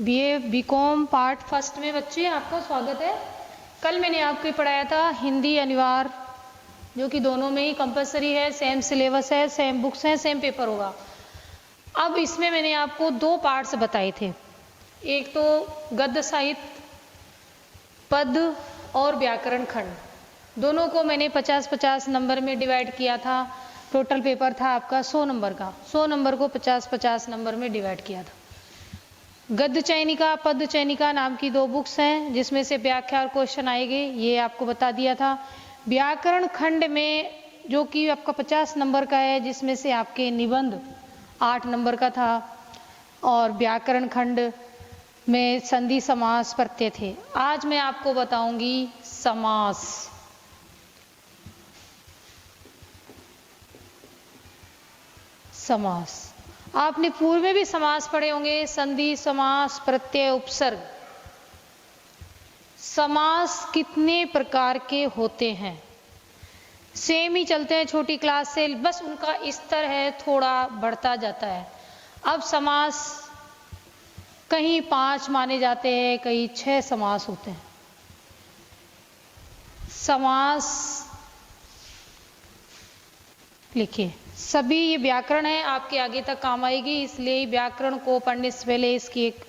BA BCom part first में बच्चे आपका स्वागत है। कल मैंने आपको पढ़ाया था हिंदी अनिवार्य, जो कि दोनों में ही कंपलसरी है, सेम सिलेबस है, सेम बुक्स हैं, सेम पेपर होगा। अब इसमें मैंने आपको दो पार्ट्स बताए थे, एक तो गद्य साहित्य, पद और व्याकरण खंड, दोनों को मैंने 50-50 नंबर में डिवाइड किया था। टोटल पेपर था आपका 100 नंबर का, 100 नंबर को 50-50 नंबर में डिवाइड किया था। गद्य चयनिका, पद चयनिका नाम की दो बुक्स हैं, जिसमें से व्याख्या और क्वेश्चन आएंगे, ये आपको बता दिया था। व्याकरण खंड में जो कि आपका 50 नंबर का है, जिसमें से आपके निबंध 8 नंबर का था, और व्याकरण खंड में संधि समास प्रत्यय थे। आज मैं आपको बताऊंगी समास। समास आपने पूर्व में भी समास पढ़े होंगे, संधि समास, प्रत्यय, उपसर्ग। समास कितने प्रकार के होते हैं, सेम ही चलते हैं छोटी क्लास से, बस उनका स्तर है थोड़ा बढ़ता जाता है। अब समास कहीं 5 माने जाते हैं, कहीं 6 समास होते हैं। समास लिखिए, सभी ये व्याकरण है, आपके आगे तक काम आएगी, इसलिए व्याकरण को पढ़ने से पहले इसकी एक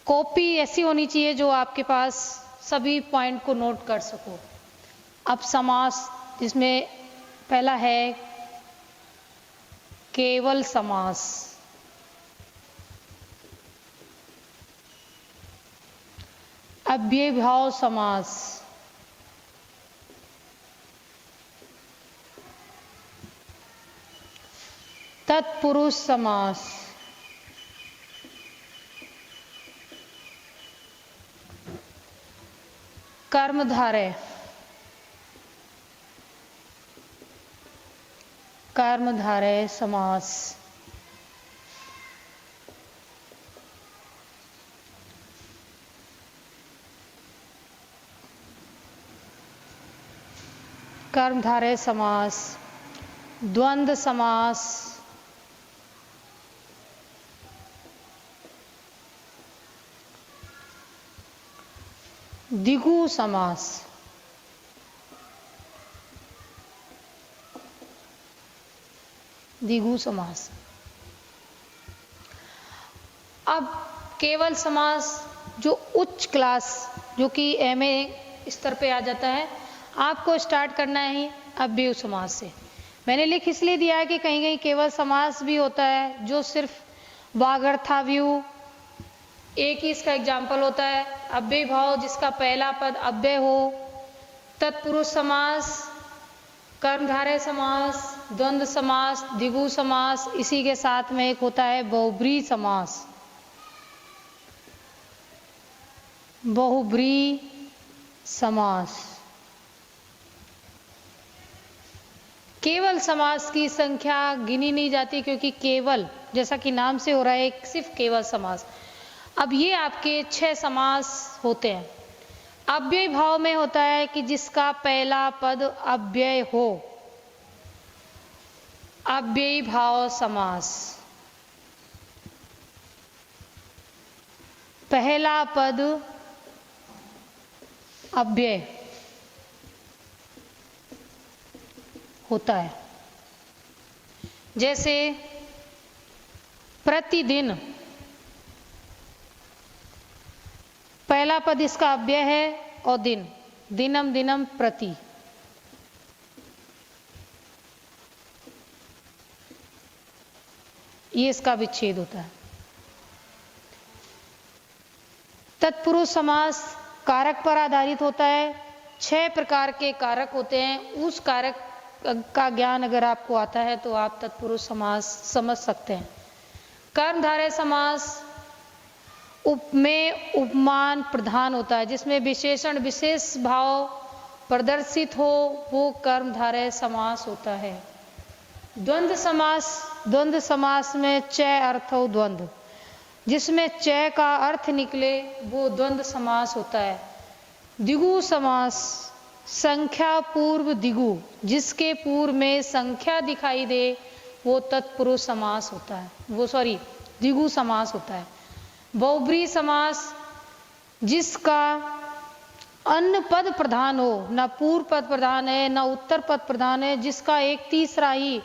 कॉपी ऐसी होनी चाहिए जो आपके पास सभी पॉइंट को नोट कर सको। अब समास, जिसमें पहला है केवल समास। अव्ययीभाव समास, तत्पुरुष समास, कर्मधारय, कर्मधारय समास, कर्मधारय समास, द्वंद्व समास, द्विगु समास, द्विगु समास। अब केवल समास जो उच्च क्लास, जो कि एमए स्तर पे आ जाता है, आपको स्टार्ट करना है अव्ययी समास से। मैंने लिख इसलिए दिया है कि कहीं कहीं केवल समास भी होता है, जो सिर्फ वागर्थाव्यू, एक ही इसका एग्जाम्पल होता है। अव्ययी भाव जिसका पहला पद अव्यय हो, तत्पुरुष समास, कर्मधारय समास, द्वंद्व समास, द्विगु समास, इसी के साथ में एक होता है बहुब्रीहि समास। बहुब्रीहि समास। केवल समास की संख्या गिनी नहीं जाती, क्योंकि केवल जैसा कि नाम से हो रहा है, सिर्फ केवल समास। अब ये आपके 6 समास होते हैं। अव्ययी भाव में होता है कि जिसका पहला पद अव्यय हो, अव्ययी भाव समास। पहला पद अव्यय होता है, जैसे प्रतिदिन, पहला पद इसका अव्यय है, और दिन, दिनम दिनम प्रति। ये इसका विच्छेद होता है। तत्पुरुष समास कारक पर आधारित होता है। 6 प्रकार के कारक होते हैं, उस कारक का ज्ञान अगर आपको आता है तो आप तत्पुरुष समास समझ सकते हैं। कर्मधारय समास में उपमान प्रधान होता है, जिसमें विशेषण विशेष भाव प्रदर्शित हो, वो कर्मधारय समास होता है। द्वंद्व समास, द्वंद्व समास में चय अर्थ हो द्वंद्व, जिसमें चय का अर्थ निकले, वो द्वंद्व समास होता है। द्विगु समास, संख्या पूर्व द्विगु, जिसके पूर्व में संख्या दिखाई दे, वो तत्पुरुष समास होता है, वो द्विगु समास होता है। बहुब्रीहि समास जिसका अन्य पद प्रधान हो, न पूर्व पद प्रधान है न उत्तर पद प्रधान है, जिसका एक तीसरा ही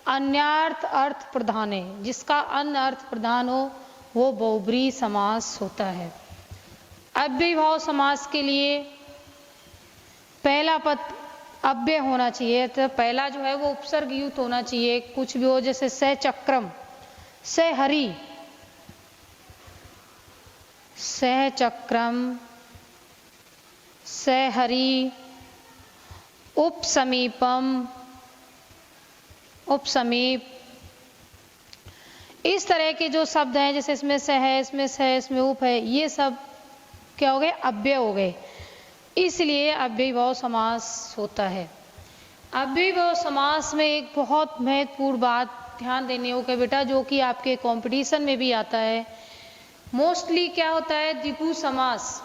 अन्यार्थ अर्थ प्रधान है, जिसका अन्य अर्थ प्रधान हो, वो बहुब्रीहि समास होता है। अव्ययीभाव समास के लिए पहला पद अव्यय होना चाहिए, तो पहला जो है वो उपसर्ग युक्त होना चाहिए, कुछ भी हो, जैसे सहचक्रम, सहहरि, सहचक्रम, सहहरि, उपसमीपम, उपसमीप, इस तरह के जो शब्द हैं, जैसे इसमें स है, इसमें स है, इसमें उप है, ये सब क्या हो गए, अव्यय हो गए, इसलिए अव्ययीभाव समास होता है। अव्ययीभाव समास में एक बहुत महत्वपूर्ण बात ध्यान देने होगा बेटा, जो कि आपके कंपटीशन में भी आता है। मोस्टली क्या होता है, द्विगु समास,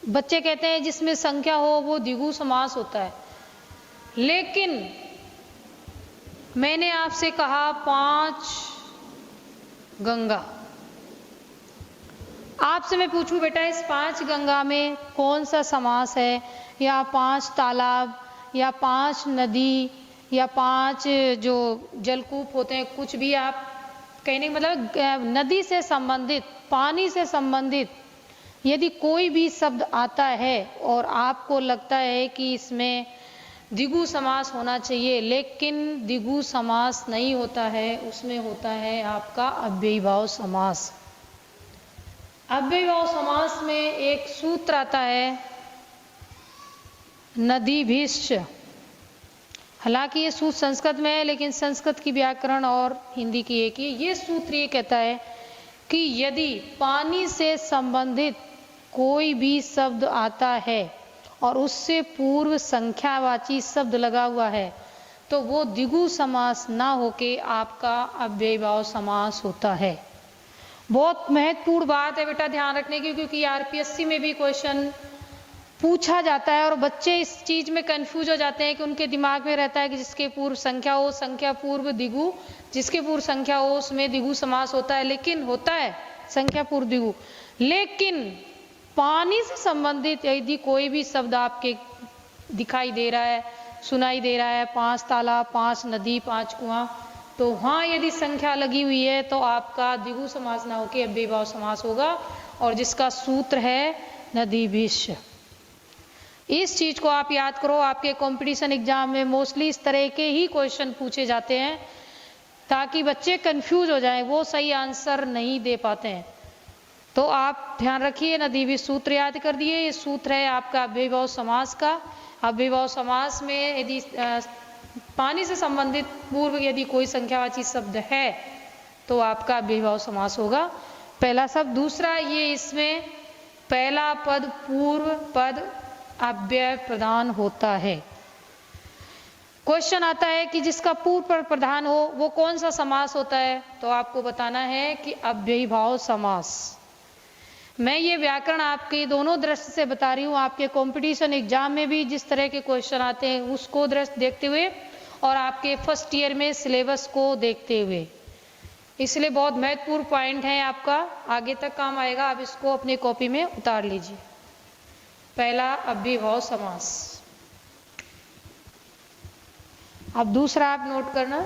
बच्चे कहते हैं जिसमें संख्या हो वो द्विगु समास होता है, लेकिन मैंने आपसे कहा 5 गंगा, आपसे मैं पूछूं बेटा इस 5 गंगा में कौन सा समास है, या 5 तालाब, या 5 नदी, या 5 जो जलकूप होते हैं, कुछ भी आप कहने का मतलब नदी से संबंधित, पानी से संबंधित यदि कोई भी शब्द आता है और आपको लगता है कि इसमें द्विगु समास होना चाहिए, लेकिन द्विगु समास नहीं होता है, उसमें होता है आपका अव्ययीभाव समास। अव्ययीभाव समास में एक सूत्र आता है नदीभिश्च, हालांकि ये सूत्र संस्कृत में है, लेकिन संस्कृत की व्याकरण और हिंदी की एक ही। ये सूत्र ये कहता है कि यदि पानी से संबंधित कोई भी शब्द आता है और उससे पूर्व संख्यावाची शब्द लगा हुआ है, तो वो द्विगु समास ना होके आपका अव्ययीभाव समास होता है। बहुत महत्वपूर्ण बात है बेटा ध्यान रखने की, क्योंकि आरपीएससी में भी क्वेश्चन पूछा जाता है और बच्चे इस चीज में कंफ्यूज हो जाते हैं कि उनके दिमाग में रहता है कि जिसके पूर्व संख्या हो, संख्या पूर्व द्विगु, जिसके पूर्व संख्या हो उसमें द्विगु समास होता है, लेकिन होता है संख्या पूर्व द्विगु। लेकिन पानी से संबंधित यदि कोई भी शब्द आपके दिखाई दे रहा है, सुनाई दे रहा है, 5 तालाब, 5 नदी, 5 कुआं, तो वहां यदि संख्या लगी हुई है तो आपका द्विगु समास ना होकर अव्ययीभाव समास होगा, और जिसका सूत्र है नदीभिश्च। इस चीज को आप याद करो, आपके कंपटीशन एग्जाम में मोस्टली इस तरह के ही क्वेश्चन पूछे जाते हैं, ताकि बच्चे कंफ्यूज हो जाएं, वो सही आंसर नहीं दे पाते हैं। तो आप ध्यान रखिए, नदीभिश्च सूत्र याद कर दिए, ये सूत्र है आपका अव्ययीभाव समास का। अव्ययीभाव समास में यदि पानी से संबंधित पूर्व यदि कोई संख्यावाची शब्द है तो आपका अव्ययीभाव समास होगा, पहला शब्द। दूसरा, ये इसमें पहला पद पूर्व पद अव्यय प्रधान होता है। क्वेश्चन आता है कि जिसका पूर्व पद प्रधान हो वो कौन सा समास होता है, तो आपको बताना है कि अव्ययीभाव समास। मैं ये व्याकरण आपके दोनों दृष्टि से बता रही हूँ, आपके कंपटीशन एग्जाम में भी जिस तरह के क्वेश्चन आते हैं उसको दृष्टि देखते हुए, और आपके फर्स्ट ईयर में सिलेबस को देखते हुए, इसलिए बहुत महत्वपूर्ण पॉइंट है आपका, आगे तक काम आएगा। आप इसको अपनी कॉपी में उतार लीजिए। पहला अव्ययीभाव समास। अब दूसरा आप नोट करना,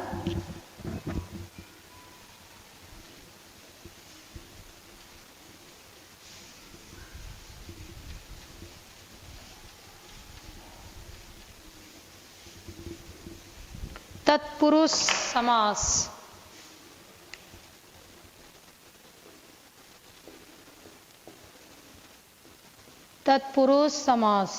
तत्पुरुष समास। तत्पुरुष समास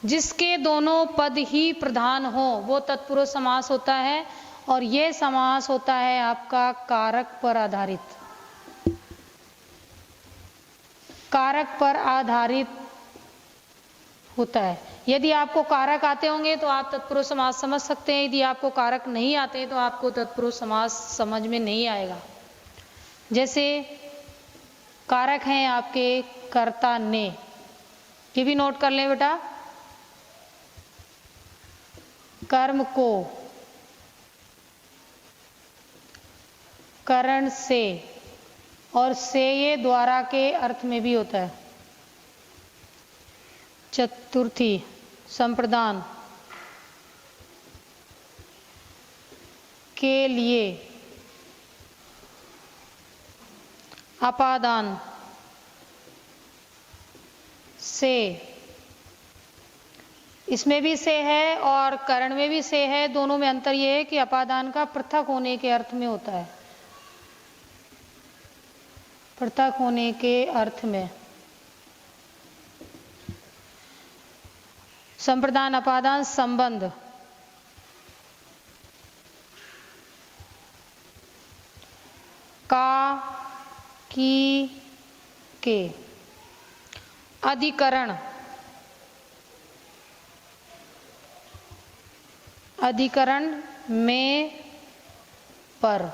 जिसके दोनों पद ही प्रधान हो वो तत्पुरुष समास होता है, और यह समास होता है आपका कारक पर आधारित। कारक पर आधारित होता है। यदि आपको कारक आते होंगे तो आप तत्पुरुष समास समझ सकते हैं, यदि आपको कारक नहीं आते तो आपको तत्पुरुष समास समझ में नहीं आएगा। जैसे कारक हैं आपके कर्ता ने, ये भी नोट कर लें बेटा, कर्म को, करण से, और से ये द्वारा के अर्थ में भी होता है। चतुर्थी संप्रदान के लिए, अपादान से, इसमें भी से है और करण में भी से है। दोनों में अंतर यह है कि अपादान का पृथक होने के अर्थ में होता है, पृथक होने के अर्थ में। संप्रदान अपादान संबंध, का, की, के। अधिकरण, अधिकरण में, पर,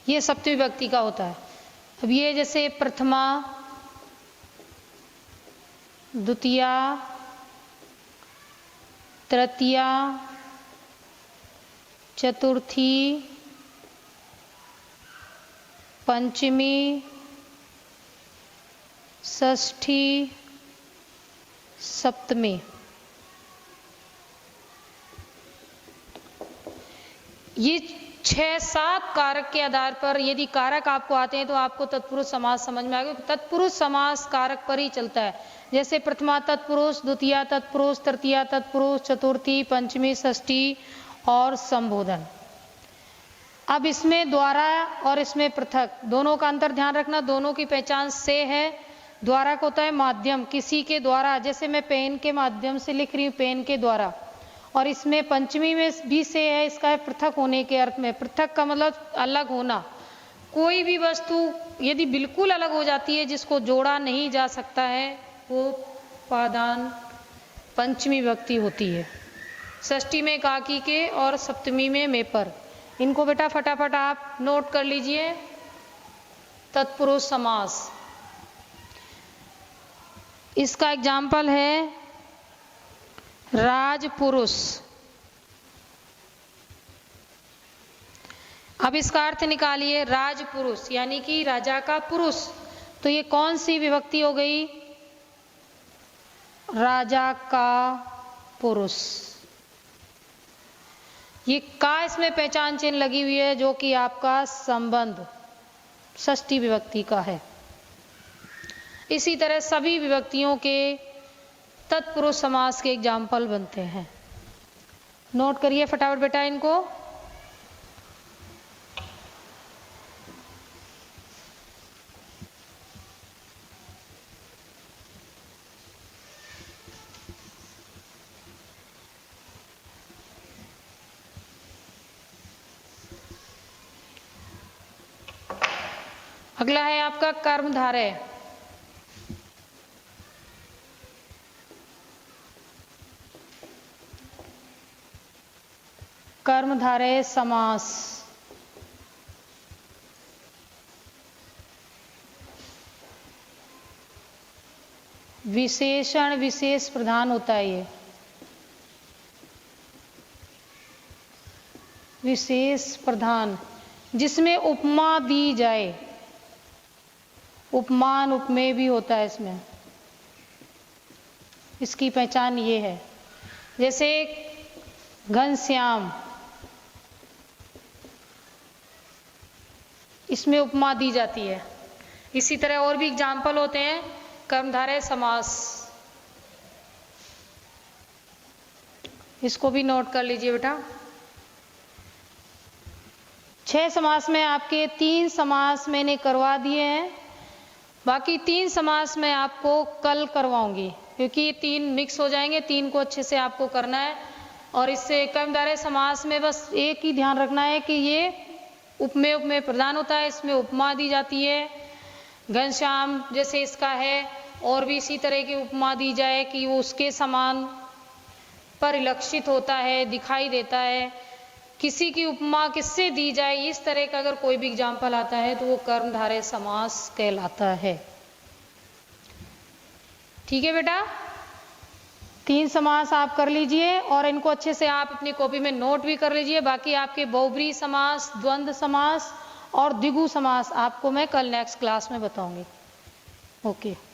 ये सप्तमी विभक्ति का होता है। अब ये जैसे प्रथमा, द्वितीया, तृतीया, चतुर्थी, पंचमी, षष्ठी, सप्तमी, ये 6-7 कारक के आधार पर, यदि कारक आपको आते हैं तो आपको तत्पुरुष समास समझ में आएगा। तत्पुरुष समास कारक पर ही चलता है। जैसे प्रथमा तत्पुरुष, द्वितीया तत्पुरुष, तृतीया तत्पुरुष, चतुर्थी, पंचमी, षष्ठी और संबोधन। अब इसमें द्वारा और इसमें पृथक, दोनों का अंतर ध्यान रखना। दोनों की पहचान से है। द्वारा को होता है माध्यम, किसी के द्वारा, जैसे मैं पेन के माध्यम से लिख रही हूँ, पेन के द्वारा। और इसमें पंचमी में भी से है, इसका है पृथक होने के अर्थ में। पृथक का मतलब अलग होना। कोई भी वस्तु यदि बिल्कुल अलग हो जाती है, जिसको जोड़ा नहीं जा सकता है, वो पादान पंचमी विभक्ति होती है। षष्ठी में काकी के और सप्तमी में में पर। इनको बेटा फटाफट आप नोट कर लीजिए। तत्पुरुष समास, इसका एग्जाम्पल है राजपुरुष। अब इसका अर्थ निकालिए, राजपुरुष यानी कि राजा का पुरुष। तो ये कौन सी विभक्ति हो गई? राजा का पुरुष। ये का इसमें पहचान चिन्ह लगी हुई है, जो कि आपका संबंध षष्ठी विभक्ति का है। इसी तरह सभी विभक्तियों के तत्पुरुष समास के एग्जाम्पल बनते हैं। नोट करिए फटाफट बेटा इनको। अगला है आपका कर्मधारय। कर्मधारय समास, विशेषण विशेष प्रधान होता है। ये विशेष प्रधान जिसमें उपमा दी जाए, उपमान उपमेय भी होता है इसमें। इसकी पहचान ये है, जैसे घनश्याम, इसमें उपमा दी जाती है। इसी तरह और भी एग्जाम्पल होते हैं कर्मधारय समास। इसको भी नोट कर लीजिए बेटा। 6 समास में आपके 3 समास मैंने करवा दिए हैं, बाकी 3 समास मैं आपको कल करवाऊंगी, क्योंकि ये 3 मिक्स हो जाएंगे। 3 को अच्छे से आपको करना है। और इससे कर्मधारय समास में बस एक ही ध्यान रखना है कि ये उपमेय उपमेय प्रधान होता है, इसमें उपमा दी जाती है। घनश्याम जैसे इसका है, और भी इसी तरह की उपमा दी जाए कि वो उसके समान परिलक्षित होता है, दिखाई देता है। किसी की उपमा किससे दी जाए, इस तरह का अगर कोई भी एग्जाम्पल आता है तो वो कर्मधारय समास कहलाता है। ठीक है बेटा, 3 समास आप कर लीजिए और इनको अच्छे से आप अपनी कॉपी में नोट भी कर लीजिए। बाकी आपके बहुब्रीहि समास, द्वंद्व समास और द्विगु समास आपको मैं कल नेक्स्ट क्लास में बताऊंगी। ओके।